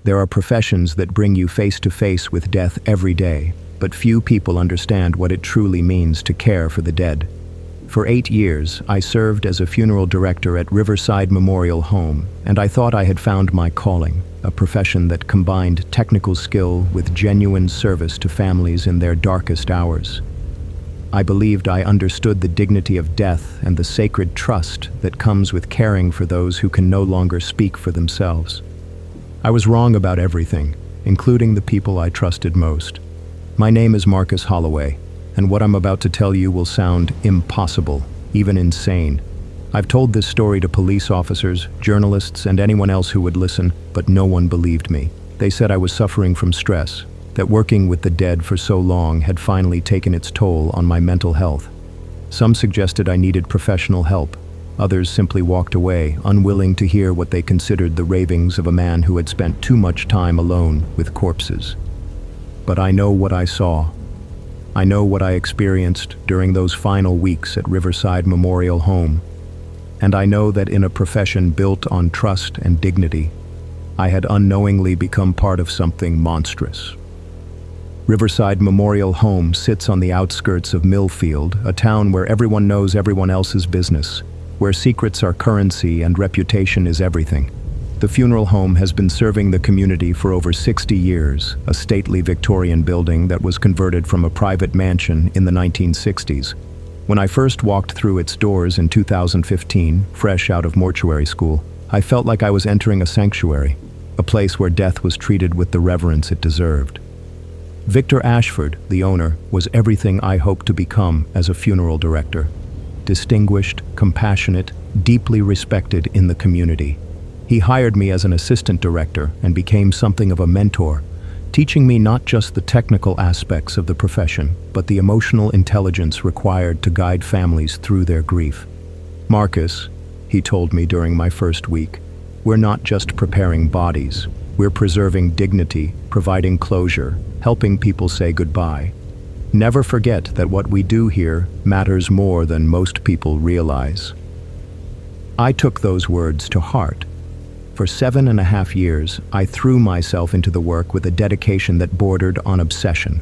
There are professions that bring you face to face with death every day, but few people understand what it truly means to care for the dead. For 8 years, I served as a funeral director at Riverside Memorial Home, and I thought I had found my calling, a profession that combined technical skill with genuine service to families in their darkest hours. I believed I understood the dignity of death and the sacred trust that comes with caring for those who can no longer speak for themselves. I was wrong about everything, including the people I trusted most. My name is Marcus Holloway, and what I'm about to tell you will sound impossible, even insane. I've told this story to police officers, journalists, and anyone else who would listen, but no one believed me. They said I was suffering from stress, that working with the dead for so long had finally taken its toll on my mental health. Some suggested I needed professional help. Others simply walked away, unwilling to hear what they considered the ravings of a man who had spent too much time alone with corpses. But I know what I saw. I know what I experienced during those final weeks at Riverside Memorial Home. And I know that in a profession built on trust and dignity, I had unknowingly become part of something monstrous. Riverside Memorial Home sits on the outskirts of Millfield, a town where everyone knows everyone else's business, where secrets are currency and reputation is everything. The funeral home has been serving the community for over 60 years, a stately Victorian building that was converted from a private mansion in the 1960s. When I first walked through its doors in 2015, fresh out of mortuary school, I felt like I was entering a sanctuary, a place where death was treated with the reverence it deserved. Victor Ashford, the owner, was everything I hoped to become as a funeral director. Distinguished, compassionate, deeply respected in the community. He hired me as an assistant director and became something of a mentor, teaching me not just the technical aspects of the profession, but the emotional intelligence required to guide families through their grief. Marcus, he told me during my first week, we're not just preparing bodies, we're preserving dignity, providing closure, helping people say goodbye. Never forget that what we do here matters more than most people realize. I took those words to heart. For 7.5 years, I threw myself into the work with a dedication that bordered on obsession.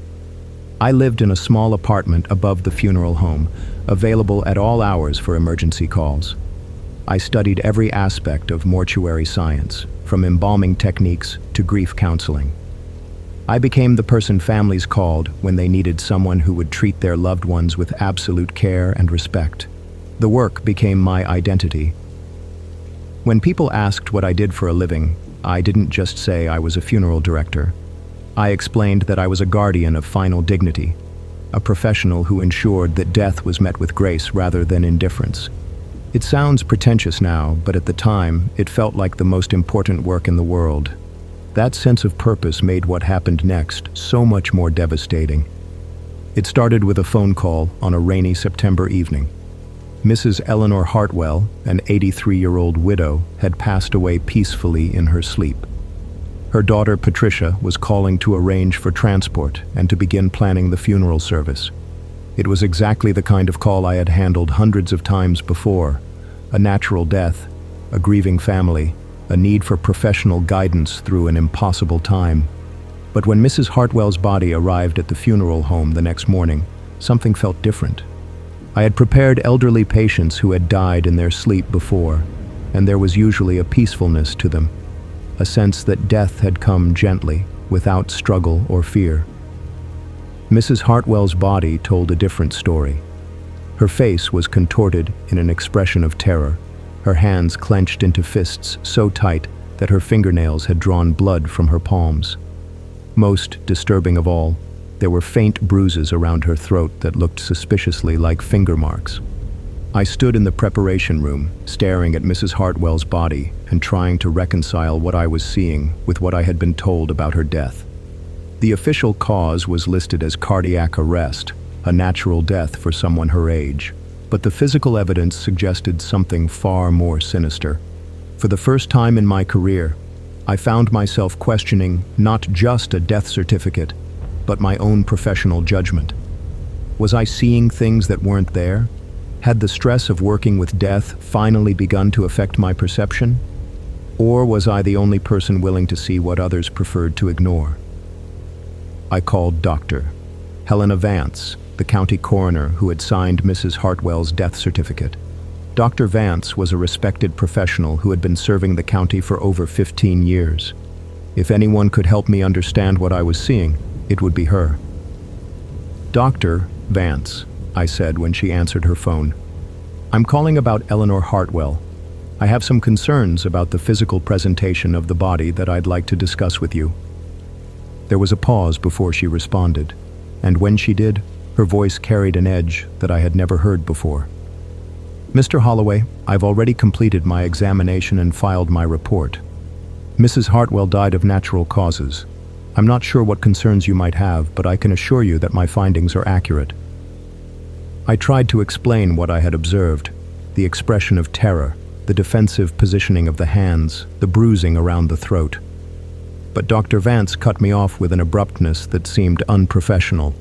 I lived in a small apartment above the funeral home, available at all hours for emergency calls. I studied every aspect of mortuary science, from embalming techniques to grief counseling. I became the person families called when they needed someone who would treat their loved ones with absolute care and respect. The work became my identity. When people asked what I did for a living, I didn't just say I was a funeral director. I explained that I was a guardian of final dignity, a professional who ensured that death was met with grace rather than indifference. It sounds pretentious now, but at the time, it felt like the most important work in the world. That sense of purpose made what happened next so much more devastating. It started with a phone call on a rainy September evening. Mrs. Eleanor Hartwell, an 83-year-old widow, had passed away peacefully in her sleep. Her daughter Patricia was calling to arrange for transport and to begin planning the funeral service. It was exactly the kind of call I had handled hundreds of times before: a natural death, a grieving family, a need for professional guidance through an impossible time. But when Mrs. Hartwell's body arrived at the funeral home the next morning, something felt different. I had prepared elderly patients who had died in their sleep before, and there was usually a peacefulness to them, a sense that death had come gently, without struggle or fear. Mrs. Hartwell's body told a different story. Her face was contorted in an expression of terror, her hands clenched into fists so tight that her fingernails had drawn blood from her palms. Most disturbing of all, there were faint bruises around her throat that looked suspiciously like finger marks. I stood in the preparation room, staring at Mrs. Hartwell's body and trying to reconcile what I was seeing with what I had been told about her death. The official cause was listed as cardiac arrest, a natural death for someone her age, but the physical evidence suggested something far more sinister. For the first time in my career, I found myself questioning not just a death certificate, but my own professional judgment. Was I seeing things that weren't there? Had the stress of working with death finally begun to affect my perception? Or was I the only person willing to see what others preferred to ignore? I called Dr. Helena Vance, the county coroner who had signed Mrs. Hartwell's death certificate. Dr. Vance was a respected professional who had been serving the county for over 15 years. If anyone could help me understand what I was seeing, it would be her. "Dr. Vance," I said when she answered her phone. "I'm calling about Eleanor Hartwell. I have some concerns about the physical presentation of the body that I'd like to discuss with you." There was a pause before she responded, and when she did, her voice carried an edge that I had never heard before. "Mr. Holloway, I've already completed my examination and filed my report. Mrs. Hartwell died of natural causes. I'm not sure what concerns you might have, but I can assure you that my findings are accurate." I tried to explain what I had observed, the expression of terror, the defensive positioning of the hands, the bruising around the throat. But Dr. Vance cut me off with an abruptness that seemed unprofessional.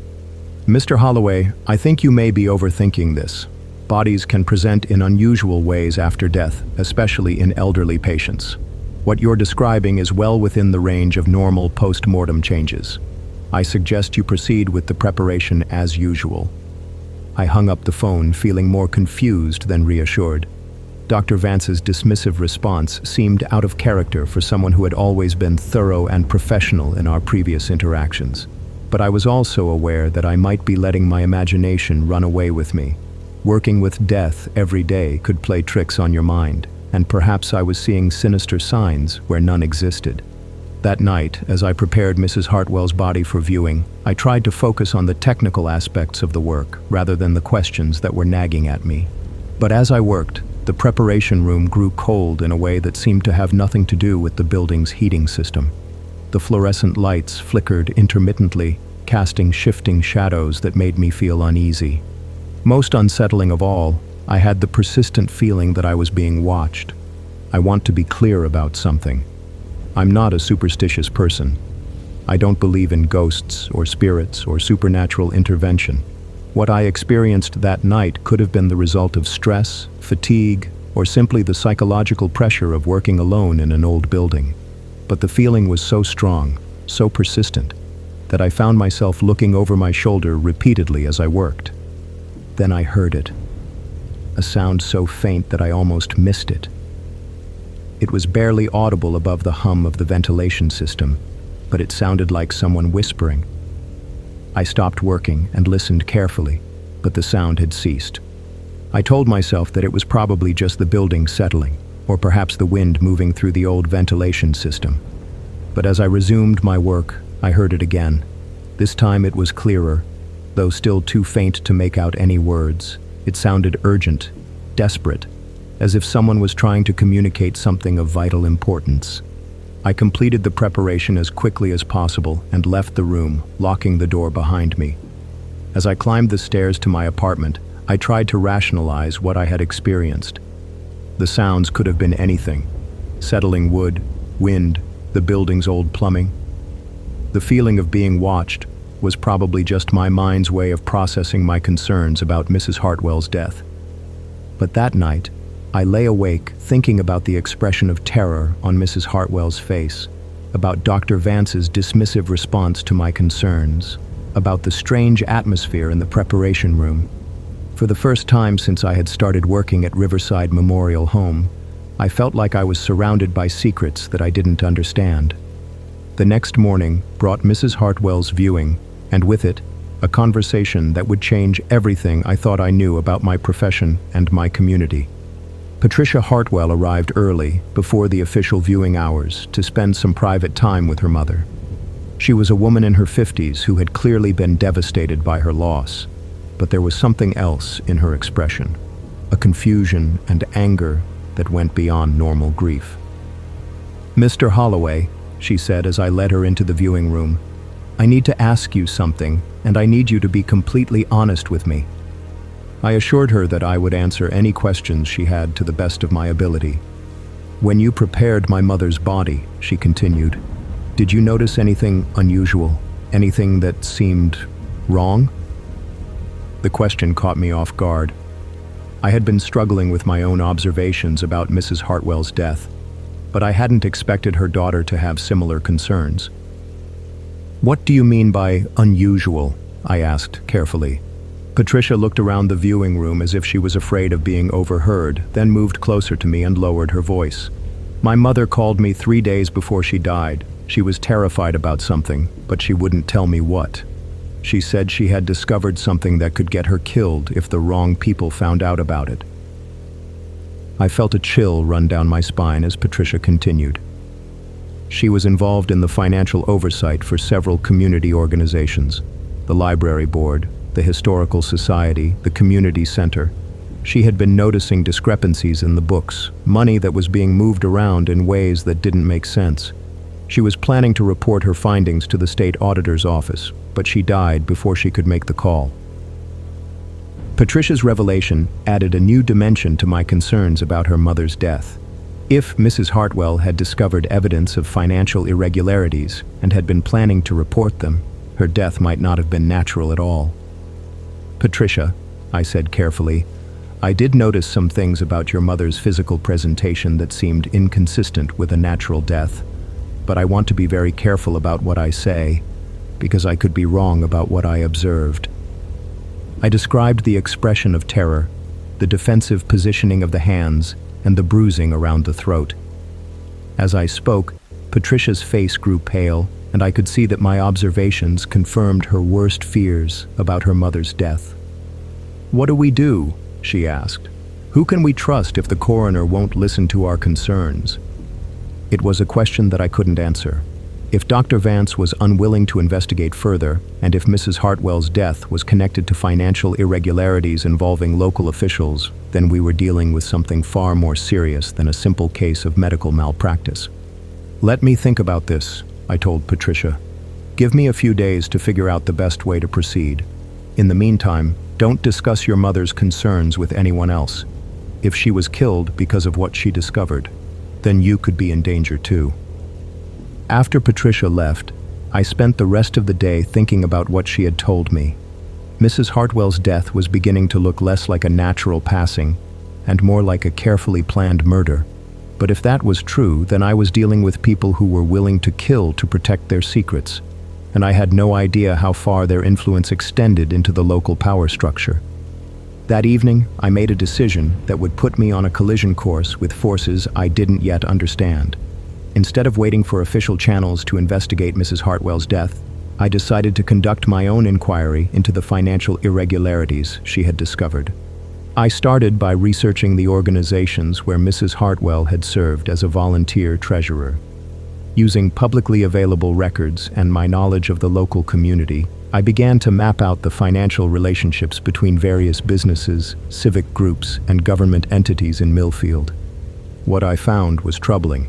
"Mr. Holloway, I think you may be overthinking this. Bodies can present in unusual ways after death, especially in elderly patients. What you're describing is well within the range of normal post-mortem changes. I suggest you proceed with the preparation as usual." I hung up the phone, feeling more confused than reassured. Dr. Vance's dismissive response seemed out of character for someone who had always been thorough and professional in our previous interactions. But I was also aware that I might be letting my imagination run away with me. Working with death every day could play tricks on your mind, and perhaps I was seeing sinister signs where none existed. That night, as I prepared Mrs. Hartwell's body for viewing, I tried to focus on the technical aspects of the work rather than the questions that were nagging at me. But as I worked, the preparation room grew cold in a way that seemed to have nothing to do with the building's heating system. The fluorescent lights flickered intermittently, casting shifting shadows that made me feel uneasy. Most unsettling of all, I had the persistent feeling that I was being watched. I want to be clear about something. I'm not a superstitious person. I don't believe in ghosts or spirits or supernatural intervention. What I experienced that night could have been the result of stress, fatigue, or simply the psychological pressure of working alone in an old building. But the feeling was so strong, so persistent, that I found myself looking over my shoulder repeatedly as I worked. Then I heard it. A sound so faint that I almost missed it. It was barely audible above the hum of the ventilation system, but it sounded like someone whispering. I stopped working and listened carefully, but the sound had ceased. I told myself that it was probably just the building settling, or perhaps the wind moving through the old ventilation system. But as I resumed my work, I heard it again. This time it was clearer, though still too faint to make out any words. It sounded urgent, desperate, as if someone was trying to communicate something of vital importance. I completed the preparation as quickly as possible and left the room, locking the door behind me. As I climbed the stairs to my apartment, I tried to rationalize what I had experienced. The sounds could have been anything: settling wood, wind, the building's old plumbing. The feeling of being watched was probably just my mind's way of processing my concerns about Mrs. Hartwell's death. But that night, I lay awake thinking about the expression of terror on Mrs. Hartwell's face, about Dr. Vance's dismissive response to my concerns, about the strange atmosphere in the preparation room. For the first time since I had started working at Riverside Memorial Home, I felt like I was surrounded by secrets that I didn't understand. The next morning brought Mrs. Hartwell's viewing, and with it, a conversation that would change everything I thought I knew about my profession and my community. Patricia Hartwell arrived early, before the official viewing hours, to spend some private time with her mother. She was a woman in her 50s who had clearly been devastated by her loss, but there was something else in her expression, a confusion and anger that went beyond normal grief. "Mr. Holloway," she said as I led her into the viewing room, "I need to ask you something, and I need you to be completely honest with me." I assured her that I would answer any questions she had to the best of my ability. "When you prepared my mother's body," she continued, "did you notice anything unusual, anything that seemed wrong?" The question caught me off guard. I had been struggling with my own observations about Mrs. Hartwell's death. but I hadn't expected her daughter to have similar concerns. "What do you mean by unusual?" I asked carefully. Patricia looked around the viewing room as if she was afraid of being overheard, then moved closer to me and lowered her voice. "My mother called me 3 days before she died. She was terrified about something, but she wouldn't tell me what. She said she had discovered something that could get her killed if the wrong people found out about it." I felt a chill run down my spine as Patricia continued. She was involved in the financial oversight for several community organizations: the library board, the historical society, the community center. She had been noticing discrepancies in the books, money that was being moved around in ways that didn't make sense. She was planning to report her findings to the state auditor's office, but she died before she could make the call. Patricia's revelation added a new dimension to my concerns about her mother's death. If Mrs. Hartwell had discovered evidence of financial irregularities and had been planning to report them, her death might not have been natural at all. "Patricia," I said carefully, "I did notice some things about your mother's physical presentation that seemed inconsistent with a natural death, but I want to be very careful about what I say, because I could be wrong about what I observed." I described the expression of terror, the defensive positioning of the hands, and the bruising around the throat. As I spoke, Patricia's face grew pale, and I could see that my observations confirmed her worst fears about her mother's death. "What do we do?" she asked. "Who can we trust if the coroner won't listen to our concerns?" It was a question that I couldn't answer. If Dr. Vance was unwilling to investigate further, and if Mrs. Hartwell's death was connected to financial irregularities involving local officials, then we were dealing with something far more serious than a simple case of medical malpractice. "Let me think about this," I told Patricia. "Give me a few days to figure out the best way to proceed. In the meantime, don't discuss your mother's concerns with anyone else. If she was killed because of what she discovered, then you could be in danger too." After Patricia left, I spent the rest of the day thinking about what she had told me. Mrs. Hartwell's death was beginning to look less like a natural passing and more like a carefully planned murder. But if that was true, then I was dealing with people who were willing to kill to protect their secrets, and I had no idea how far their influence extended into the local power structure. That evening, I made a decision that would put me on a collision course with forces I didn't yet understand. Instead of waiting for official channels to investigate Mrs. Hartwell's death, I decided to conduct my own inquiry into the financial irregularities she had discovered. I started by researching the organizations where Mrs. Hartwell had served as a volunteer treasurer. Using publicly available records and my knowledge of the local community, I began to map out the financial relationships between various businesses, civic groups, and government entities in Millfield. What I found was troubling.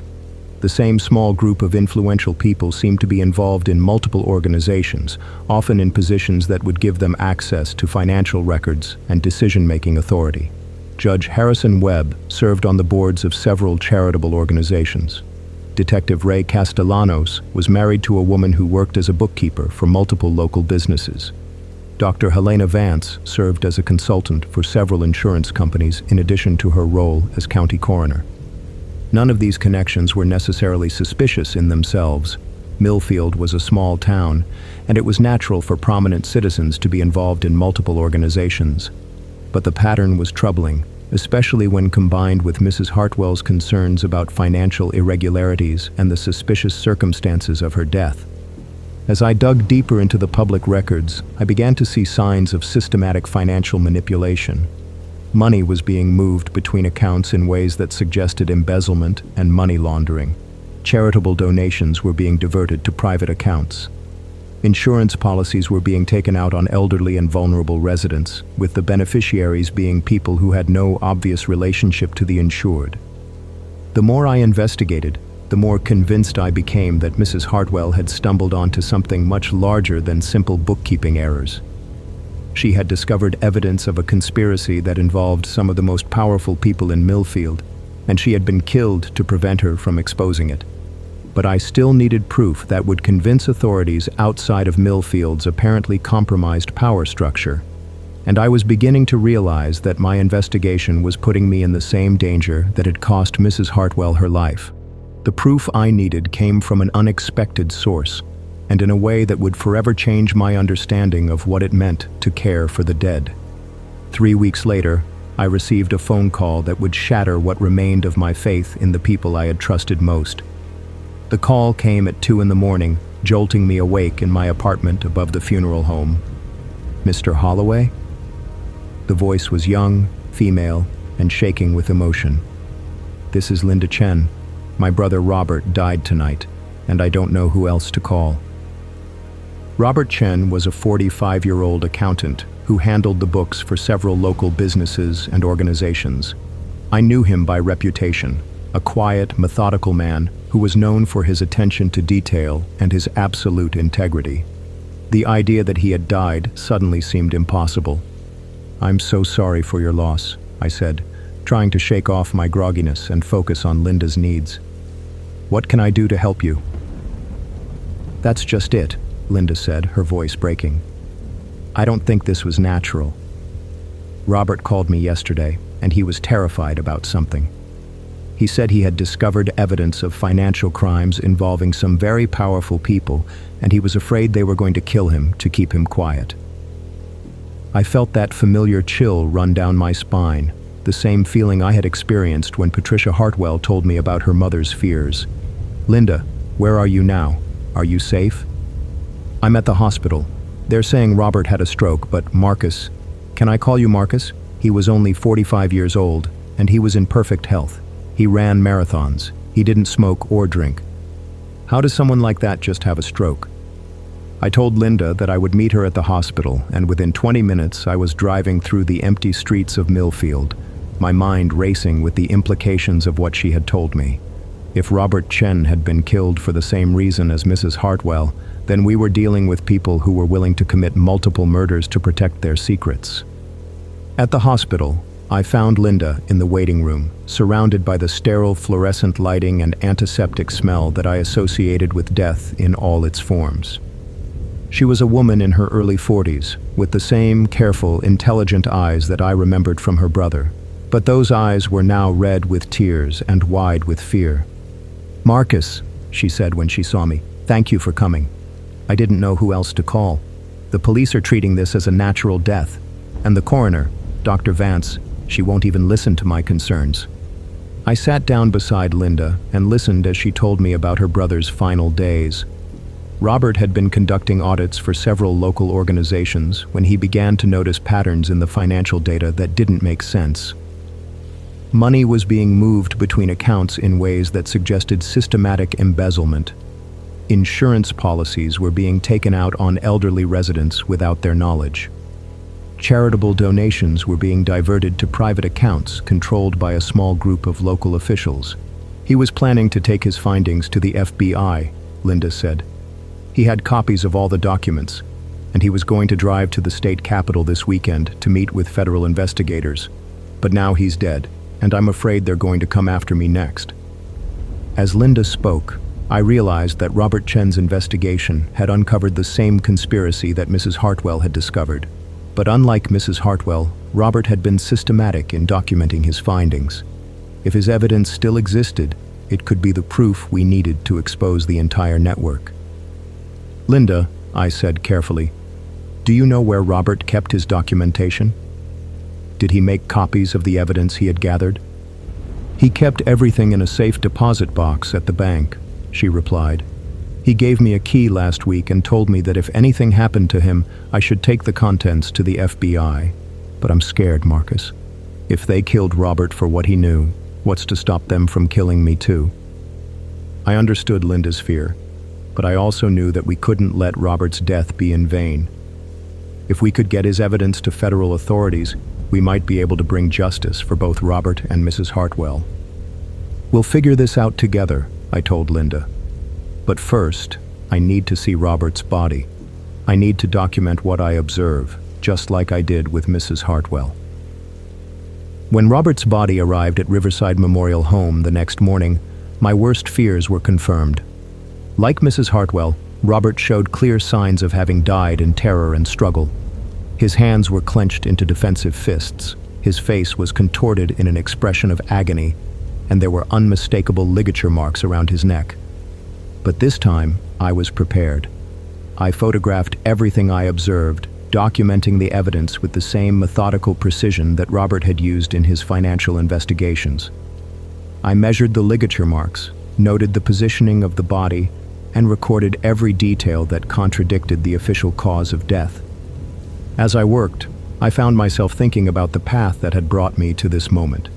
The same small group of influential people seemed to be involved in multiple organizations, often in positions that would give them access to financial records and decision-making authority. Judge Harrison Webb served on the boards of several charitable organizations. Detective Ray Castellanos was married to a woman who worked as a bookkeeper for multiple local businesses. Dr. Helena Vance served as a consultant for several insurance companies in addition to her role as county coroner. None of these connections were necessarily suspicious in themselves. Millfield was a small town, and it was natural for prominent citizens to be involved in multiple organizations. But the pattern was troubling, especially when combined with Mrs. Hartwell's concerns about financial irregularities and the suspicious circumstances of her death. As I dug deeper into the public records, I began to see signs of systematic financial manipulation. Money was being moved between accounts in ways that suggested embezzlement and money laundering. Charitable donations were being diverted to private accounts. Insurance policies were being taken out on elderly and vulnerable residents, with the beneficiaries being people who had no obvious relationship to the insured. The more I investigated, the more convinced I became that Mrs. Hartwell had stumbled onto something much larger than simple bookkeeping errors. She had discovered evidence of a conspiracy that involved some of the most powerful people in Millfield, and she had been killed to prevent her from exposing it. But I still needed proof that would convince authorities outside of Millfield's apparently compromised power structure, and I was beginning to realize that my investigation was putting me in the same danger that had cost Mrs. Hartwell her life. The proof I needed came from an unexpected source, and in a way that would forever change my understanding of what it meant to care for the dead. 3 weeks later, I received a phone call that would shatter what remained of my faith in the people I had trusted most. The call came at 2 in the morning, jolting me awake in my apartment above the funeral home. "Mr. Holloway?" The voice was young, female, and shaking with emotion. "This is Linda Chen. My brother Robert died tonight, and I don't know who else to call." Robert Chen was a 45-year-old accountant who handled the books for several local businesses and organizations. I knew him by reputation, a quiet, methodical man who was known for his attention to detail and his absolute integrity. The idea that he had died suddenly seemed impossible. "I'm so sorry for your loss," I said, trying to shake off my grogginess and focus on Linda's needs. "What can I do to help you?" "That's just it," Linda said, her voice breaking. "I don't think this was natural. Robert called me yesterday, and he was terrified about something. He said he had discovered evidence of financial crimes involving some very powerful people, and he was afraid they were going to kill him to keep him quiet." I felt that familiar chill run down my spine, the same feeling I had experienced when Patricia Hartwell told me about her mother's fears. "Linda, where are you now? Are you safe?" "I'm at the hospital. They're saying Robert had a stroke, but Marcus—" "Can I call you Marcus? He was only 45 years old, and he was in perfect health. He ran marathons. He didn't smoke or drink. How does someone like that just have a stroke?" I told Linda that I would meet her at the hospital, and within 20 minutes I was driving through the empty streets of Millfield, my mind racing with the implications of what she had told me. If Robert Chen had been killed for the same reason as Mrs. Hartwell, then we were dealing with people who were willing to commit multiple murders to protect their secrets. At the hospital, I found Linda in the waiting room, surrounded by the sterile fluorescent lighting and antiseptic smell that I associated with death in all its forms. She was a woman in her early 40s, with the same careful, intelligent eyes that I remembered from her brother. But those eyes were now red with tears and wide with fear. "Marcus," she said when she saw me, "thank you for coming. I didn't know who else to call. The police are treating this as a natural death, and the coroner, Dr. Vance, she won't even listen to my concerns." I sat down beside Linda and listened as she told me about her brother's final days. Robert had been conducting audits for several local organizations when he began to notice patterns in the financial data that didn't make sense. Money was being moved between accounts in ways that suggested systematic embezzlement. Insurance policies were being taken out on elderly residents without their knowledge. Charitable donations were being diverted to private accounts controlled by a small group of local officials. He was planning to take his findings to the FBI, Linda said. He had copies of all the documents, and he was going to drive to the state capitol this weekend to meet with federal investigators. But now he's dead, and I'm afraid they're going to come after me next. As Linda spoke, I realized that Robert Chen's investigation had uncovered the same conspiracy that Mrs. Hartwell had discovered. But unlike Mrs. Hartwell, Robert had been systematic in documenting his findings. If his evidence still existed, it could be the proof we needed to expose the entire network. "Linda," I said carefully, "do you know where Robert kept his documentation? Did he make copies of the evidence he had gathered?" "He kept everything in a safe deposit box at the bank," she replied. "He gave me a key last week and told me that if anything happened to him, I should take the contents to the FBI. But I'm scared, Marcus. If they killed Robert for what he knew, what's to stop them from killing me too?" I understood Linda's fear, but I also knew that we couldn't let Robert's death be in vain. If we could get his evidence to federal authorities, we might be able to bring justice for both Robert and Mrs. Hartwell. "We'll figure this out together," I told Linda. "But first, I need to see Robert's body. I need to document what I observe, just like I did with Mrs. Hartwell." When Robert's body arrived at Riverside Memorial Home the next morning, my worst fears were confirmed. Like Mrs. Hartwell, Robert showed clear signs of having died in terror and struggle. His hands were clenched into defensive fists. His face was contorted in an expression of agony, and there were unmistakable ligature marks around his neck. But this time, I was prepared. I photographed everything I observed, documenting the evidence with the same methodical precision that Robert had used in his financial investigations. I measured the ligature marks, noted the positioning of the body, and recorded every detail that contradicted the official cause of death. As I worked, I found myself thinking about the path that had brought me to this moment.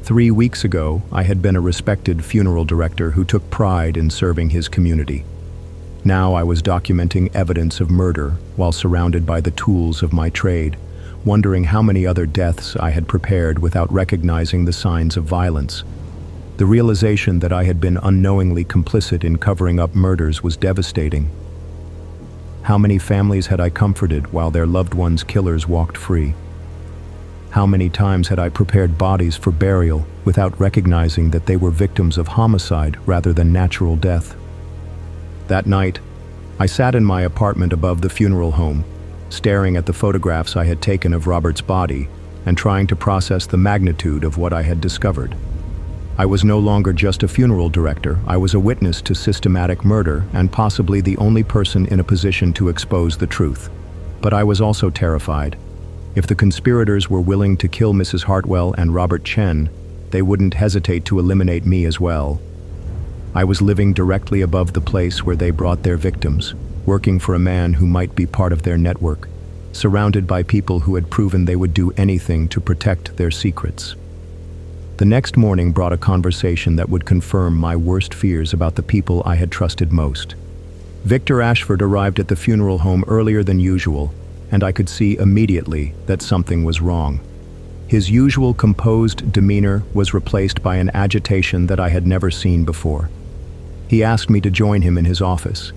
3 weeks ago, I had been a respected funeral director who took pride in serving his community. Now I was documenting evidence of murder while surrounded by the tools of my trade, wondering how many other deaths I had prepared without recognizing the signs of violence. The realization that I had been unknowingly complicit in covering up murders was devastating. How many families had I comforted while their loved ones' killers walked free? How many times had I prepared bodies for burial without recognizing that they were victims of homicide rather than natural death? That night, I sat in my apartment above the funeral home, staring at the photographs I had taken of Robert's body and trying to process the magnitude of what I had discovered. I was no longer just a funeral director. I was a witness to systematic murder and possibly the only person in a position to expose the truth. But I was also terrified. If the conspirators were willing to kill Mrs. Hartwell and Robert Chen, they wouldn't hesitate to eliminate me as well. I was living directly above the place where they brought their victims, working for a man who might be part of their network, surrounded by people who had proven they would do anything to protect their secrets. The next morning brought a conversation that would confirm my worst fears about the people I had trusted most. Victor Ashford arrived at the funeral home earlier than usual, and I could see immediately that something was wrong. His usual composed demeanor was replaced by an agitation that I had never seen before. He asked me to join him in his office,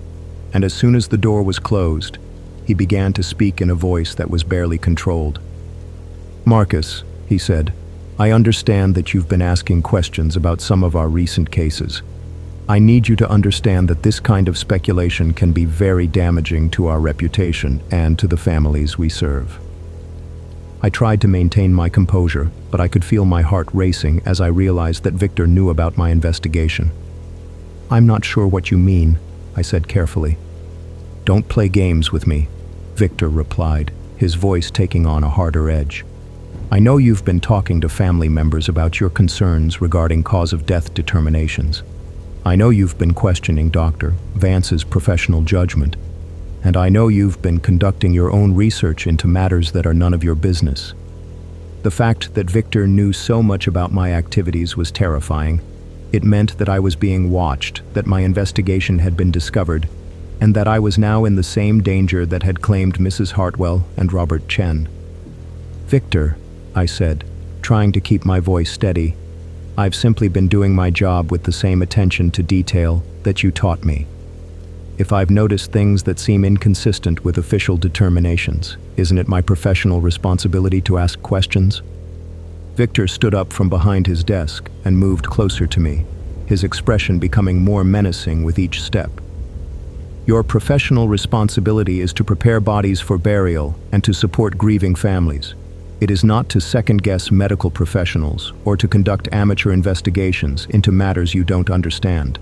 and as soon as the door was closed, he began to speak in a voice that was barely controlled. "Marcus," he said, "I understand that you've been asking questions about some of our recent cases. I need you to understand that this kind of speculation can be very damaging to our reputation and to the families we serve." I tried to maintain my composure, but I could feel my heart racing as I realized that Victor knew about my investigation. "I'm not sure what you mean," I said carefully. "Don't play games with me," Victor replied, his voice taking on a harder edge. "I know you've been talking to family members about your concerns regarding cause-of-death determinations. I know you've been questioning Dr. Vance's professional judgment, and I know you've been conducting your own research into matters that are none of your business." The fact that Victor knew so much about my activities was terrifying. It meant that I was being watched, that my investigation had been discovered, and that I was now in the same danger that had claimed Mrs. Hartwell and Robert Chen. "Victor," I said, trying to keep my voice steady, "I've simply been doing my job with the same attention to detail that you taught me. If I've noticed things that seem inconsistent with official determinations, isn't it my professional responsibility to ask questions?" Victor stood up from behind his desk and moved closer to me, his expression becoming more menacing with each step. "Your professional responsibility is to prepare bodies for burial and to support grieving families. It is not to second-guess medical professionals or to conduct amateur investigations into matters you don't understand."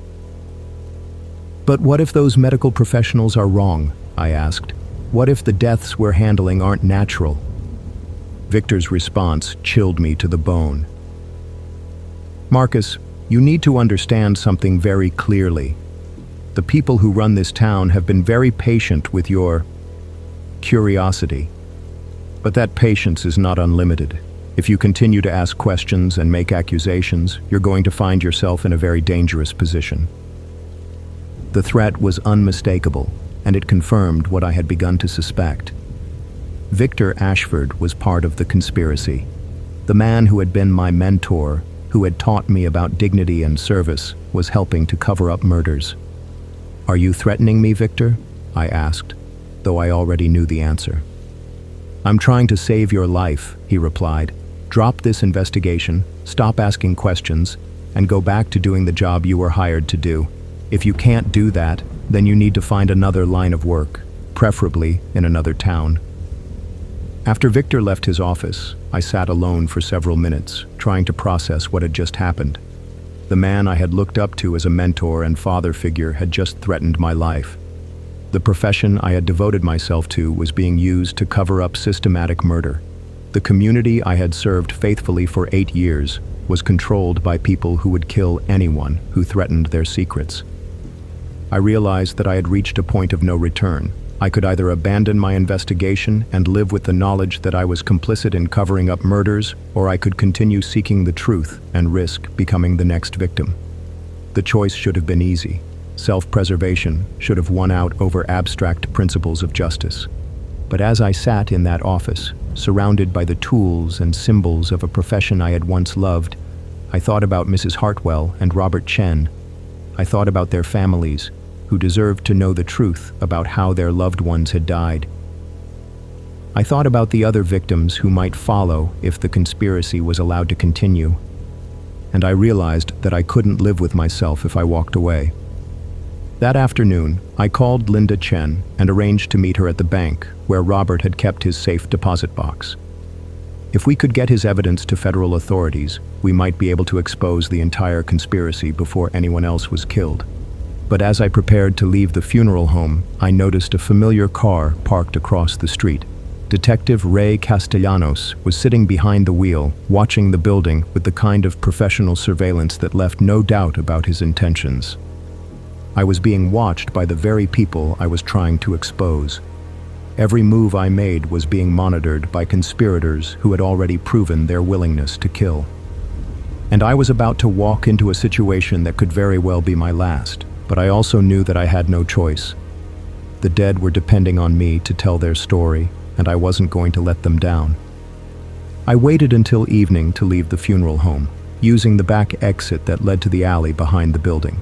"But what if those medical professionals are wrong?" I asked. "What if the deaths we're handling aren't natural?" Victor's response chilled me to the bone. "Marcus, you need to understand something very clearly. The people who run this town have been very patient with your curiosity. But that patience is not unlimited. If you continue to ask questions and make accusations, you're going to find yourself in a very dangerous position." The threat was unmistakable, and it confirmed what I had begun to suspect. Victor Ashford was part of the conspiracy. The man who had been my mentor, who had taught me about dignity and service, was helping to cover up murders. "Are you threatening me, Victor?" I asked, though I already knew the answer. "I'm trying to save your life," he replied. "Drop this investigation, stop asking questions, and go back to doing the job you were hired to do. If you can't do that, then you need to find another line of work, preferably in another town." After Victor left his office, I sat alone for several minutes, trying to process what had just happened. The man I had looked up to as a mentor and father figure had just threatened my life. The profession I had devoted myself to was being used to cover up systematic murder. The community I had served faithfully for 8 years was controlled by people who would kill anyone who threatened their secrets. I realized that I had reached a point of no return. I could either abandon my investigation and live with the knowledge that I was complicit in covering up murders, or I could continue seeking the truth and risk becoming the next victim. The choice should have been easy. Self-preservation should have won out over abstract principles of justice. But as I sat in that office, surrounded by the tools and symbols of a profession I had once loved, I thought about Mrs. Hartwell and Robert Chen. I thought about their families, who deserved to know the truth about how their loved ones had died. I thought about the other victims who might follow if the conspiracy was allowed to continue. And I realized that I couldn't live with myself if I walked away. That afternoon, I called Linda Chen and arranged to meet her at the bank where Robert had kept his safe deposit box. If we could get his evidence to federal authorities, we might be able to expose the entire conspiracy before anyone else was killed. But as I prepared to leave the funeral home, I noticed a familiar car parked across the street. Detective Ray Castellanos was sitting behind the wheel, watching the building with the kind of professional surveillance that left no doubt about his intentions. I was being watched by the very people I was trying to expose. Every move I made was being monitored by conspirators who had already proven their willingness to kill. And I was about to walk into a situation that could very well be my last. But I also knew that I had no choice. The dead were depending on me to tell their story, and I wasn't going to let them down. I waited until evening to leave the funeral home, using the back exit that led to the alley behind the building.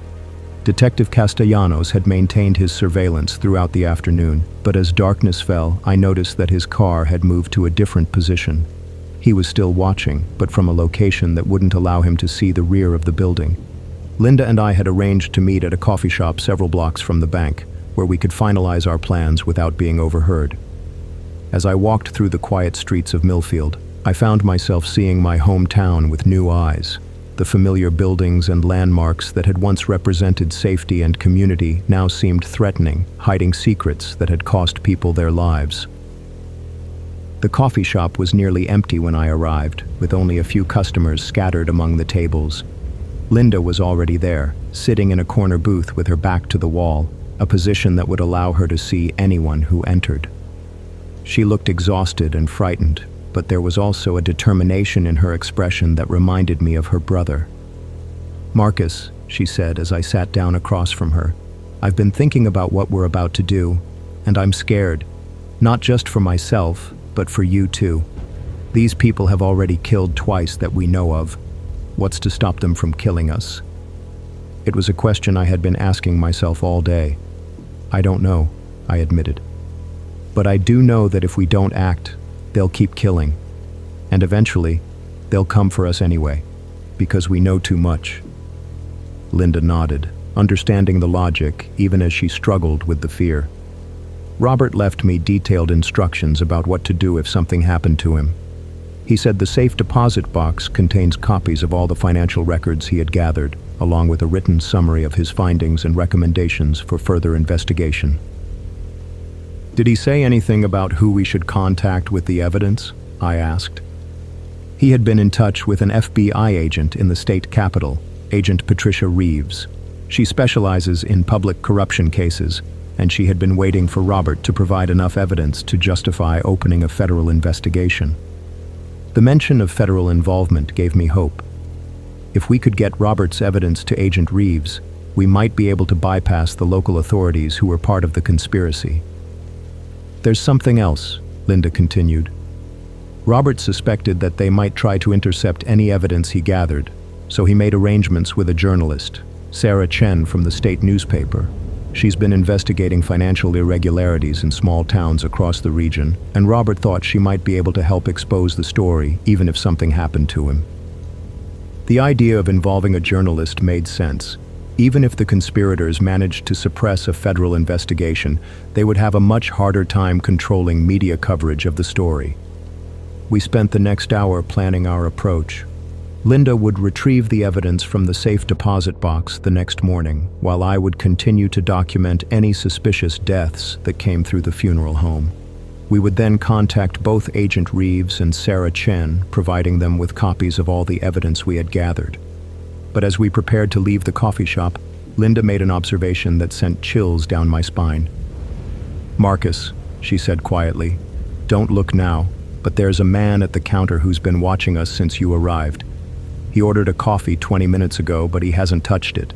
Detective Castellanos had maintained his surveillance throughout the afternoon, but as darkness fell, I noticed that his car had moved to a different position. He was still watching, but from a location that wouldn't allow him to see the rear of the building. Linda and I had arranged to meet at a coffee shop several blocks from the bank, where we could finalize our plans without being overheard. As I walked through the quiet streets of Millfield, I found myself seeing my hometown with new eyes. The familiar buildings and landmarks that had once represented safety and community now seemed threatening, hiding secrets that had cost people their lives. The coffee shop was nearly empty when I arrived, with only a few customers scattered among the tables. Linda was already there, sitting in a corner booth with her back to the wall, a position that would allow her to see anyone who entered. She looked exhausted and frightened, but there was also a determination in her expression that reminded me of her brother. "Marcus," she said as I sat down across from her, "I've been thinking about what we're about to do, and I'm scared, not just for myself, but for you too. These people have already killed twice that we know of. What's to stop them from killing us?" It was a question I had been asking myself all day. "I don't know," I admitted. "But I do know that if we don't act, they'll keep killing. And eventually, they'll come for us anyway, because we know too much." Linda nodded, understanding the logic even as she struggled with the fear. Robert left me detailed instructions about what to do if something happened to him. He said the safe deposit box contains copies of all the financial records he had gathered, along with a written summary of his findings and recommendations for further investigation. "Did he say anything about who we should contact with the evidence?" I asked. He had been in touch with an FBI agent in the state capitol, Agent Patricia Reeves. She specializes in public corruption cases, and she had been waiting for Robert to provide enough evidence to justify opening a federal investigation. The mention of federal involvement gave me hope. If we could get Robert's evidence to Agent Reeves, we might be able to bypass the local authorities who were part of the conspiracy. "There's something else," Linda continued. Robert suspected that they might try to intercept any evidence he gathered, so he made arrangements with a journalist, Sarah Chen from the state newspaper. She's been investigating financial irregularities in small towns across the region, and Robert thought she might be able to help expose the story, even if something happened to him. The idea of involving a journalist made sense. Even if the conspirators managed to suppress a federal investigation, they would have a much harder time controlling media coverage of the story. We spent the next hour planning our approach. Linda would retrieve the evidence from the safe deposit box the next morning, while I would continue to document any suspicious deaths that came through the funeral home. We would then contact both Agent Reeves and Sarah Chen, providing them with copies of all the evidence we had gathered. But as we prepared to leave the coffee shop, Linda made an observation that sent chills down my spine. "Marcus," she said quietly, "don't look now, but there's a man at the counter who's been watching us since you arrived. He ordered a coffee 20 minutes ago, but he hasn't touched it."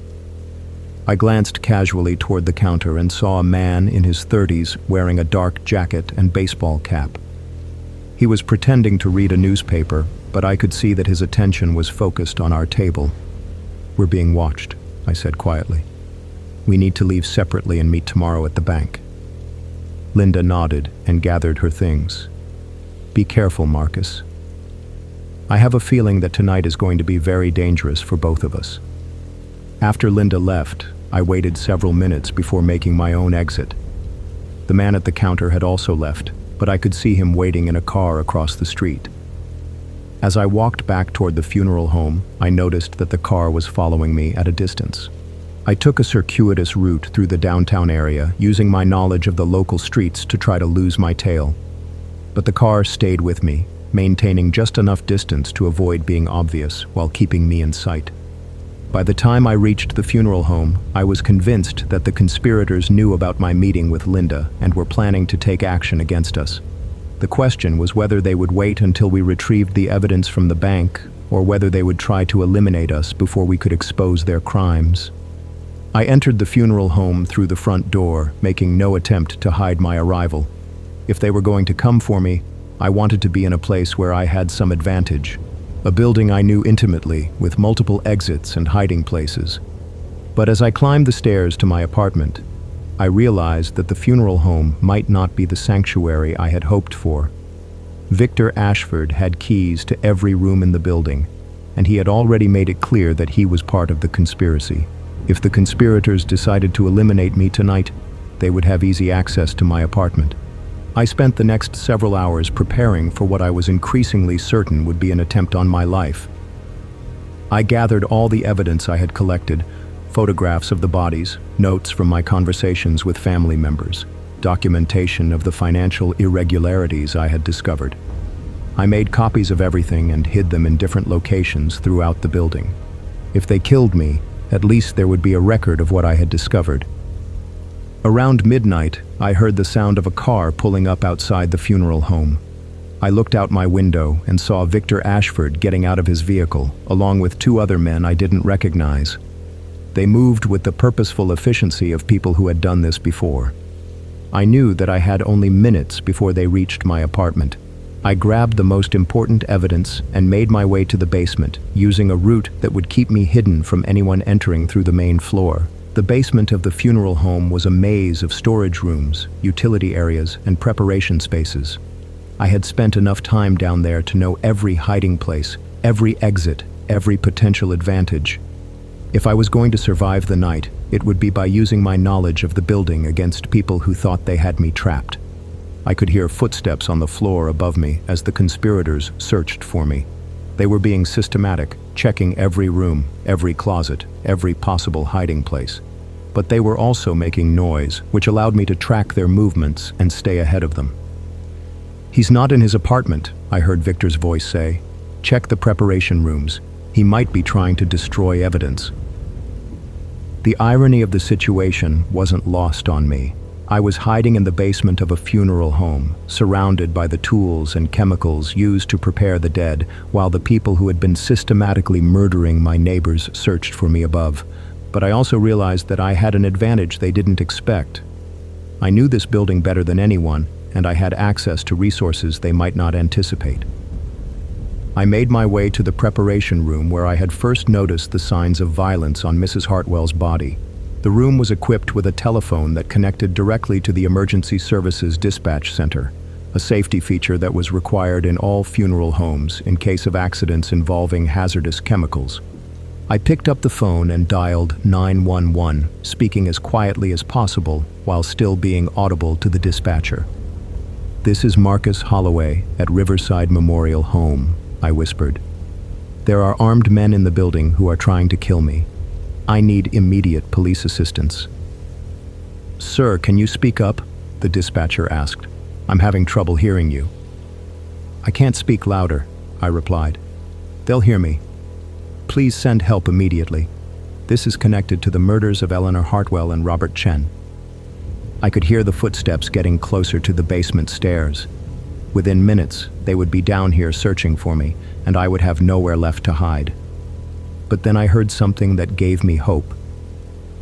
I glanced casually toward the counter and saw a man in his 30s wearing a dark jacket and baseball cap. He was pretending to read a newspaper, but I could see that his attention was focused on our table. "We're being watched," I said quietly. "We need to leave separately and meet tomorrow at the bank." Linda nodded and gathered her things. "Be careful, Marcus. I have a feeling that tonight is going to be very dangerous for both of us." After Linda left, I waited several minutes before making my own exit. The man at the counter had also left, but I could see him waiting in a car across the street. As I walked back toward the funeral home, I noticed that the car was following me at a distance. I took a circuitous route through the downtown area, using my knowledge of the local streets to try to lose my tail. But the car stayed with me, maintaining just enough distance to avoid being obvious while keeping me in sight. By the time I reached the funeral home, I was convinced that the conspirators knew about my meeting with Linda and were planning to take action against us. The question was whether they would wait until we retrieved the evidence from the bank, or whether they would try to eliminate us before we could expose their crimes. I entered the funeral home through the front door, making no attempt to hide my arrival. If they were going to come for me, I wanted to be in a place where I had some advantage, a building I knew intimately, with multiple exits and hiding places. But as I climbed the stairs to my apartment, I realized that the funeral home might not be the sanctuary I had hoped for. Victor Ashford had keys to every room in the building, and he had already made it clear that he was part of the conspiracy. If the conspirators decided to eliminate me tonight, they would have easy access to my apartment. I spent the next several hours preparing for what I was increasingly certain would be an attempt on my life. I gathered all the evidence I had collected, photographs of the bodies, notes from my conversations with family members, documentation of the financial irregularities I had discovered. I made copies of everything and hid them in different locations throughout the building. If they killed me, at least there would be a record of what I had discovered. Around midnight, I heard the sound of a car pulling up outside the funeral home. I looked out my window and saw Victor Ashford getting out of his vehicle, along with two other men I didn't recognize. They moved with the purposeful efficiency of people who had done this before. I knew that I had only minutes before they reached my apartment. I grabbed the most important evidence and made my way to the basement, using a route that would keep me hidden from anyone entering through the main floor. The basement of the funeral home was a maze of storage rooms, utility areas, and preparation spaces. I had spent enough time down there to know every hiding place, every exit, every potential advantage. If I was going to survive the night, it would be by using my knowledge of the building against people who thought they had me trapped. I could hear footsteps on the floor above me as the conspirators searched for me. They were being systematic, checking every room, every closet, every possible hiding place. But they were also making noise, which allowed me to track their movements and stay ahead of them. "He's not in his apartment," I heard Victor's voice say. "Check the preparation rooms. He might be trying to destroy evidence." The irony of the situation wasn't lost on me. I was hiding in the basement of a funeral home, surrounded by the tools and chemicals used to prepare the dead, while the people who had been systematically murdering my neighbors searched for me above. But I also realized that I had an advantage they didn't expect. I knew this building better than anyone, and I had access to resources they might not anticipate. I made my way to the preparation room where I had first noticed the signs of violence on Mrs. Hartwell's body. The room was equipped with a telephone that connected directly to the Emergency Services Dispatch Center, a safety feature that was required in all funeral homes in case of accidents involving hazardous chemicals. I picked up the phone and dialed 911, speaking as quietly as possible while still being audible to the dispatcher. "This is Marcus Holloway at Riverside Memorial Home," I whispered. There are armed men in the building who are trying to kill me. I need immediate police assistance." "Sir, can you speak up?" the dispatcher asked. "I'm having trouble hearing you." "I can't speak louder," I replied. "They'll hear me. Please send help immediately. This is connected to the murders of Eleanor Hartwell and Robert Chen." I could hear the footsteps getting closer to the basement stairs. Within minutes, they would be down here searching for me, and I would have nowhere left to hide. But then I heard something that gave me hope.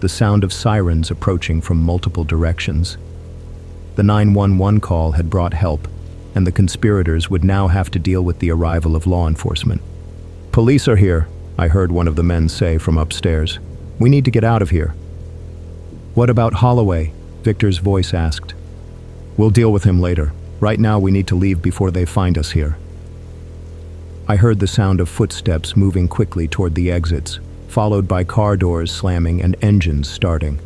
The sound of sirens approaching from multiple directions. The 911 call had brought help, and the conspirators would now have to deal with the arrival of law enforcement. "Police are here," I heard one of the men say from upstairs. "We need to get out of here." "What about Holloway?" Victor's voice asked. "We'll deal with him later. Right now we need to leave before they find us here." I heard the sound of footsteps moving quickly toward the exits, followed by car doors slamming and engines starting.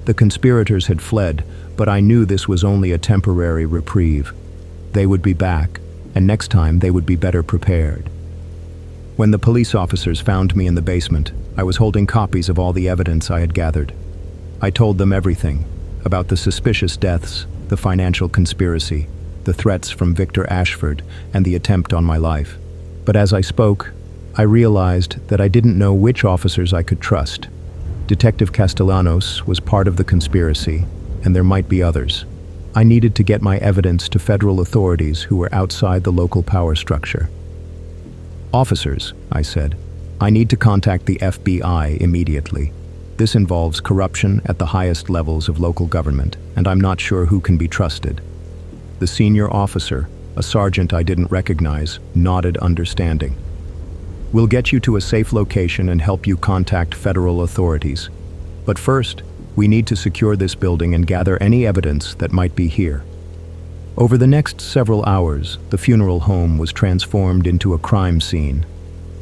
The conspirators had fled, but I knew this was only a temporary reprieve. They would be back, and next time they would be better prepared. When the police officers found me in the basement, I was holding copies of all the evidence I had gathered. I told them everything, about the suspicious deaths, the financial conspiracy, the threats from Victor Ashford, and the attempt on my life. But as I spoke, I realized that I didn't know which officers I could trust. Detective Castellanos was part of the conspiracy, and there might be others. I needed to get my evidence to federal authorities who were outside the local power structure. "Officers," I said, "I need to contact the FBI immediately. This involves corruption at the highest levels of local government, and I'm not sure who can be trusted." The senior officer, a sergeant I didn't recognize, nodded understanding. "We'll get you to a safe location and help you contact federal authorities. But first, we need to secure this building and gather any evidence that might be here." Over the next several hours, the funeral home was transformed into a crime scene.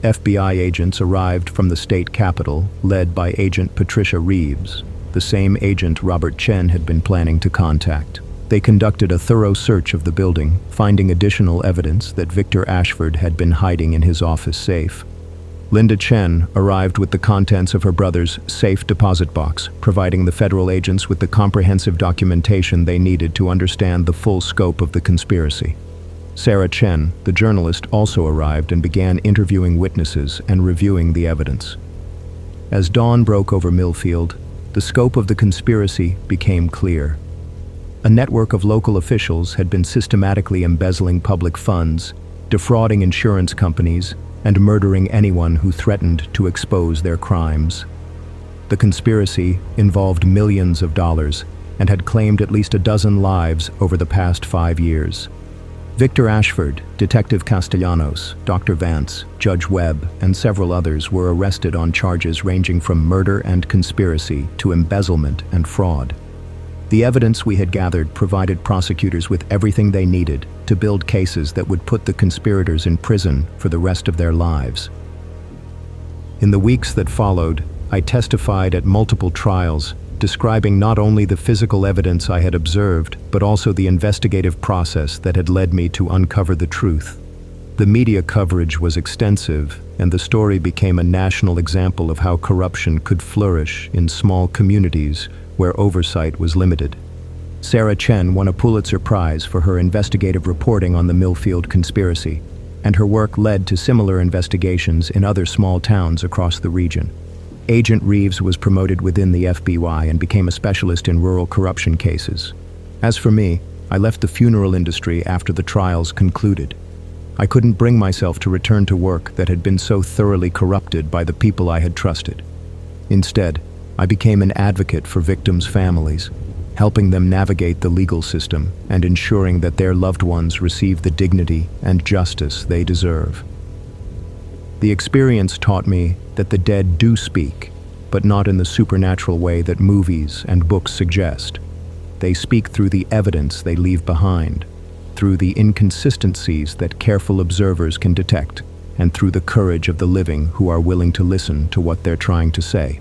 FBI agents arrived from the state capitol, led by Agent Patricia Reeves, the same agent Robert Chen had been planning to contact. They conducted a thorough search of the building, finding additional evidence that Victor Ashford had been hiding in his office safe. Linda Chen arrived with the contents of her brother's safe deposit box, providing the federal agents with the comprehensive documentation they needed to understand the full scope of the conspiracy. Sarah Chen, the journalist, also arrived and began interviewing witnesses and reviewing the evidence. As dawn broke over Millfield, the scope of the conspiracy became clear. A network of local officials had been systematically embezzling public funds, defrauding insurance companies, and murdering anyone who threatened to expose their crimes. The conspiracy involved millions of dollars and had claimed at least a dozen lives over the past 5 years. Victor Ashford, Detective Castellanos, Dr. Vance, Judge Webb, and several others were arrested on charges ranging from murder and conspiracy to embezzlement and fraud. The evidence we had gathered provided prosecutors with everything they needed to build cases that would put the conspirators in prison for the rest of their lives. In the weeks that followed, I testified at multiple trials, describing not only the physical evidence I had observed, but also the investigative process that had led me to uncover the truth. The media coverage was extensive, and the story became a national example of how corruption could flourish in small communities where oversight was limited. Sarah Chen won a Pulitzer Prize for her investigative reporting on the Millfield conspiracy, and her work led to similar investigations in other small towns across the region. Agent Reeves was promoted within the FBI and became a specialist in rural corruption cases. As for me, I left the funeral industry after the trials concluded. I couldn't bring myself to return to work that had been so thoroughly corrupted by the people I had trusted. Instead, I became an advocate for victims' families, helping them navigate the legal system and ensuring that their loved ones receive the dignity and justice they deserve. The experience taught me that the dead do speak, but not in the supernatural way that movies and books suggest. They speak through the evidence they leave behind, through the inconsistencies that careful observers can detect, and through the courage of the living who are willing to listen to what they're trying to say.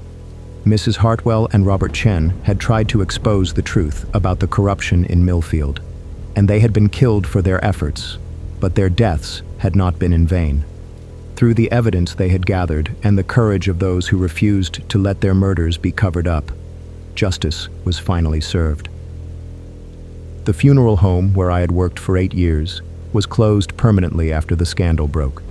Mrs. Hartwell and Robert Chen had tried to expose the truth about the corruption in Millfield, and they had been killed for their efforts, but their deaths had not been in vain. Through the evidence they had gathered and the courage of those who refused to let their murders be covered up, justice was finally served. The funeral home where I had worked for 8 years was closed permanently after the scandal broke.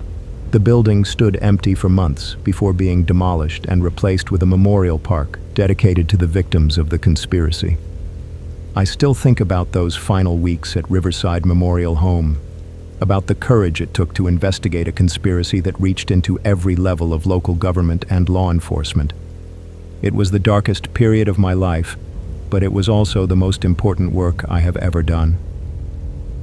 The building stood empty for months before being demolished and replaced with a memorial park dedicated to the victims of the conspiracy. I still think about those final weeks at Riverside Memorial Home, about the courage it took to investigate a conspiracy that reached into every level of local government and law enforcement. It was the darkest period of my life, but it was also the most important work I have ever done.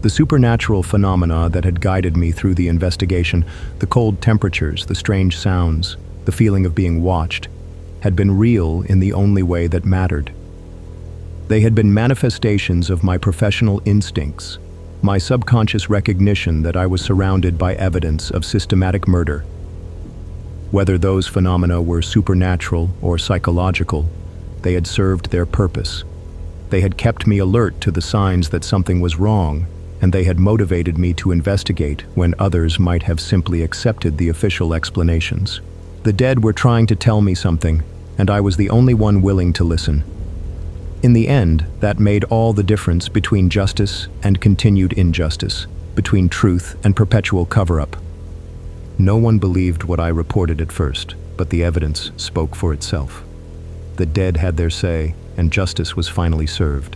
The supernatural phenomena that had guided me through the investigation, the cold temperatures, the strange sounds, the feeling of being watched, had been real in the only way that mattered. They had been manifestations of my professional instincts, my subconscious recognition that I was surrounded by evidence of systematic murder. Whether those phenomena were supernatural or psychological, they had served their purpose. They had kept me alert to the signs that something was wrong, and they had motivated me to investigate when others might have simply accepted the official explanations. The dead were trying to tell me something, and I was the only one willing to listen. In the end, that made all the difference between justice and continued injustice, between truth and perpetual cover-up. No one believed what I reported at first, but the evidence spoke for itself. The dead had their say, and justice was finally served.